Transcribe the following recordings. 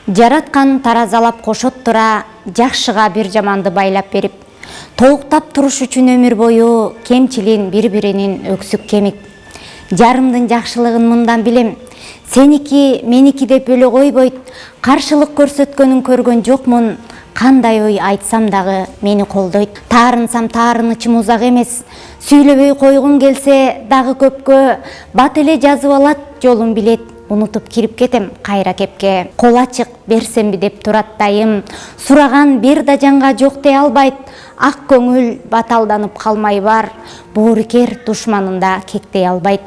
Жараткан таразалап кошот тура, жакшыга бир жаманды байлап берип, толуктап туруш үчүн өмүр бою кемчилин бири-биринин өксүк кемик. Жарымдын жакшылыгын мындан билем. Сеники, меники деп бөлө койбойт. Каршылык көрсөткөнүн көргөн жокмун. Кандай ой айтсам дагы мени колдойт. Таарынсам таарынычым узак эмес. Сүйлөбөй койгум келсе дагы көпкө бат эле жазып алат, жолун билет. Унутуп кирип кетем кайра кепке. Кол ачык берсемби деп турат дайым. Сураган бир да жанга жок дей албайт. Ак көңүл баталданып калмай бар. Боорукер душманында кектей албайт.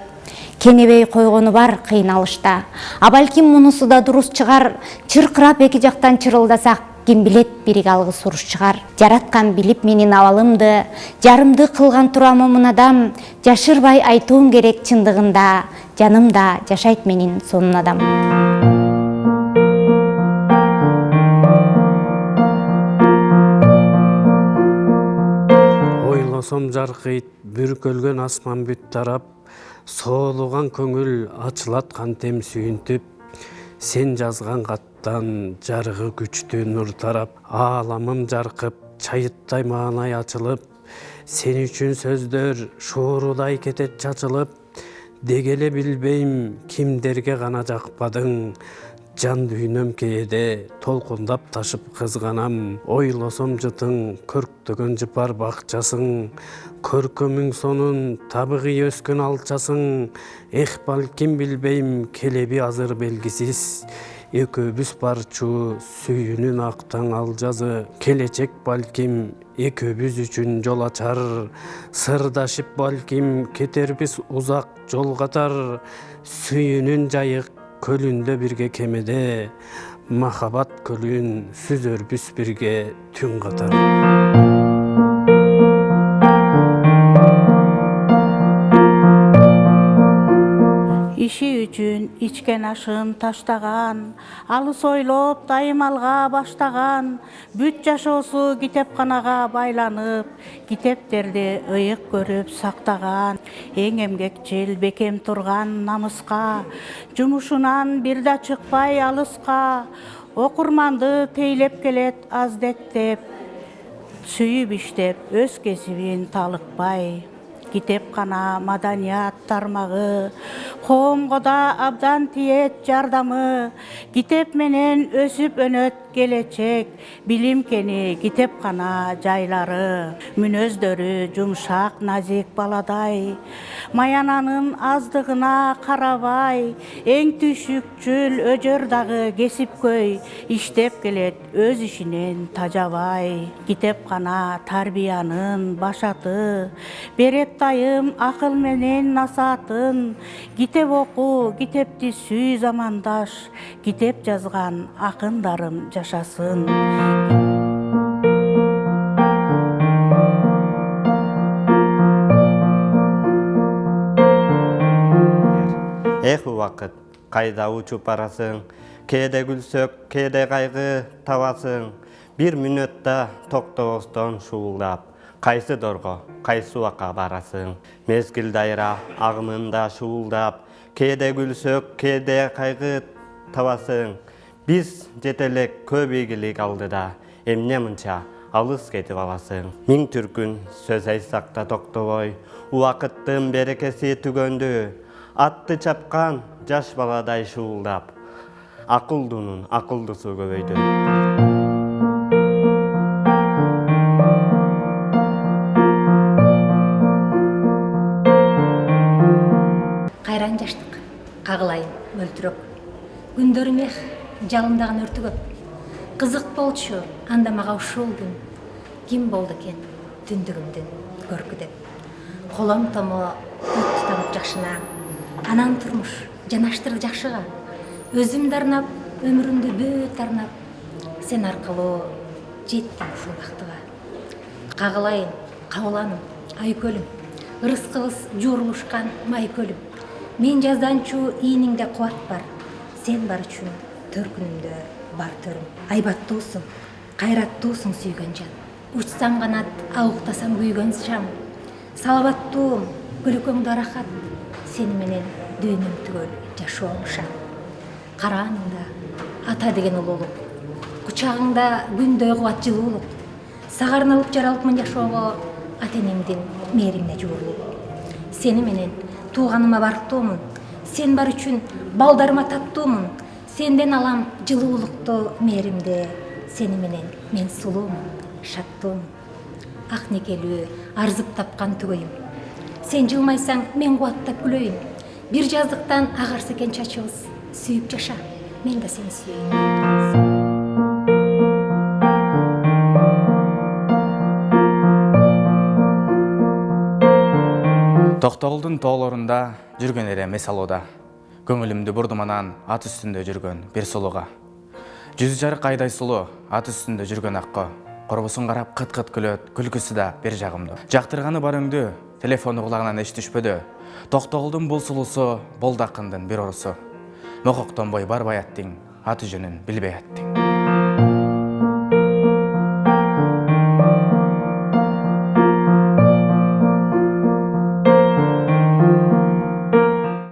Кенебей койгону бар кыйналышта. А балким мунусу да дурус чыгар. Чыркырап эки жактан чырылдасак, ким билет бирик алгыс уруш чыгар. Жараткан билип менин абалымды, жарымды кылган турамын адам. Жашырбай айтуум керек чындыгында. Жанымда жашайт менин сонун адам. Ойлосом жаркыйт бүркөлгөн асман бүт тарап, соолуган көңүл ачылат кантем сүйүнтүп, сен жазган каттан жарыгы күчтүү нур тарап, ааламым жаркып, чайыттай маанай ачылып, сен үчүн сөздөр шуурудай кетет чачылып, дегеле билбейм кимдерге гана жакпадың, жан дүйнөм кээде толкундап ташып кызганам. Ойлосом жытың көрктөгөн жыпар бакчасың, көркөмүң сонун табыгый өскөн алчасың. Эх, балким билбейм келеби азыр белгисиз, экөөбүз барчу сүйүүнүн актаң алжазы. Келечек балким экөөбүз үчүн жол ачар, сырдашып балким кетербиз узак жол катар. Сүйүүнүн жайык көлүндө бирге кемеде, махабат көлүн сүзөрбүз бирге түн катар. Иши үчүн ичкен ашын таштаган, алыс ойлоп дайым алга баштаган, бүт жашоосу китепканага байланып, китептерди ыйык көрүп сактаган, эң эмгекчил бекем турган намыска, жумушунан бир да чыкпай алыска, окурманды тейлеп келет аздеттеп, сүйүп иштеп өз кесибин талыкпай. Китепкана маданият тармагы, коомго да абдан тиет жардамы. Китеп менен өсүп өнөт келечек, билим кени китепкана жайлары. Мүнөздөрү жумшак назик баладай, маянанын аздыгына карабай, эң түшүкчүл өжөр дагы кесипкөй, иштеп келет өз ишинен тажабай. Китепкана тарбиянын башаты, берет дайым акыл менен насаатын. Китеп оку, китепти сүй замандаш, китеп жазган акындарым жашасын. Эх убакыт, кайда учуп барасың, кээде күлсөк, кээде кайгы табасың. Бир мүнөттө токтобостон шуулдап, кайсы дорго, кайсы убакка барасың. Мезгил дайра агымында шуулдап, кээде күлсөк, кээде кайгы табасың. Биз жетелек көп ийгилик алдыда, эмне мынча алыс кетип аласың. Миң түркүн сөз айтсак да токтобой, убакыттын берекеси түгөндү. Атты чапкан жаш баладай шуулдап, акылдуунун акылдысу көбөйдү. Кайран жаштык, кагылайын өлтүрөк. Күндөрүм эх, жалындаган өртү көп. Кызык болчу анда мага ушул күн. Ким болду экен түндүгүмдүн көркү деп. Колом томо өт тутанып жакшына, анан турмуш жанаштыр жакшыга. Өзүмдү арнап, өмүрүмдү бүт арнап, сен аркылуу жеттим ушул бактыга. Кагылайын, кабыланым, ай көлүм, ырыс-кылыс жуурулушкан май көлүм. Мен жазданчу ийниңде кубат бар, сен бар үчүн төркүнүмдө бар төрүм. Айбаттуусуң, кайраттуусуң сүйгөн жан. Учсам канат, ауктасам күйгөн шам. Салабаттуум, күлкөңдө рахат, сени менен дүйнөм түгөл жашоом шам. Карааныңда ата деген улуулук. Кучагыңда күндөй кубат жылуулук. Сагарналып жаралыпмын жашоого ата энемдин мээримине жуурулуп. Сени менен тууганыма барктуумун. Сен бар үчүн балдарыма таттуумун. Сенден алам жылуулукту мээримди. Сени менен мен сулуумун, шаттуумун. Ак некелүү арзып тапкан түгөйүм. Сен жылмайсаң мен кубаттап күлөйүн. Бир жаздыктан агарса экен чачыбыз. Сүйүп жаша, мен да сени сүйөйүн. Токтогулдун тоолорунда жүргөн элем эс алууда. Көңүлүмдү бурдуманан ат үстүндө жүргөн бир сулууга. Жүзү жарык айдай сулуу ат үстүндө жүргөн аккы. Корбусун карап кыт-кыт күлөт, күлкүсү да бир жагымдуу. Жактырганы барыңды, телефону кулагынан эч түшпөдү. Токтогулдун бул сулуусу болду акындын бир орусу. Мококтонбой барбай аттиң, аты жөнүн билбей аттиң.